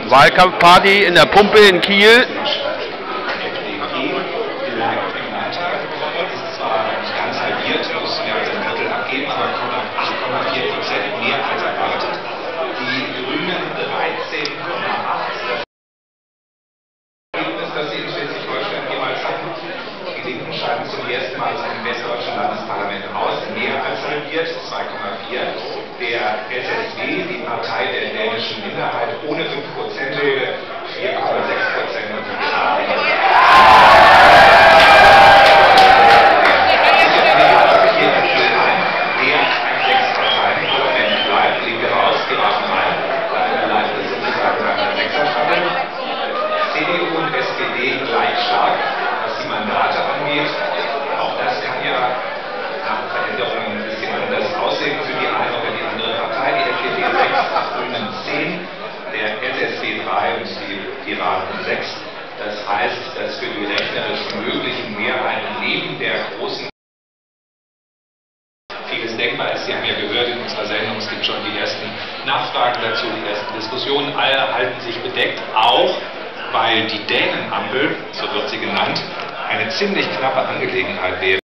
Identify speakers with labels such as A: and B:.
A: Wahlkampfparty in der Pumpe in Kiel.
B: Das sie in Schleswig-Holstein jeweils hatten. Die Linken scheiden zum ersten Mal im westdeutschen Landesparlament aus, mehr als halbiert, 2,4. Der SSW, die Partei der dänischen Minderheit, ohne 5%-Hürde, 4,6%. Und die Piraten mehr als 6 Parteien im Parlament bleibt, Linke raus, Piraten rein. Da bleibt es sozusagen eine 6er-Staffel. CDU und SPD gleich stark, was die Mandate angeht. Auch das kann ja nach Veränderungen ein bisschen anders aussehen für die eine oder die andere Partei. Die FDP 6, die Grünen 10, der SSW 3 und die Piraten 6. Das heißt, dass für die rechnerisch möglichen Mehrheiten neben der großen vieles denkbar ist. Sie haben ja gehört in unserer Sendung, es gibt schon die ersten Nachfragen dazu, die ersten Diskussionen. Alle halten sich bedeckt, auch weil die Dänenampel, so wird sie genannt, eine ziemlich knappe Angelegenheit wäre.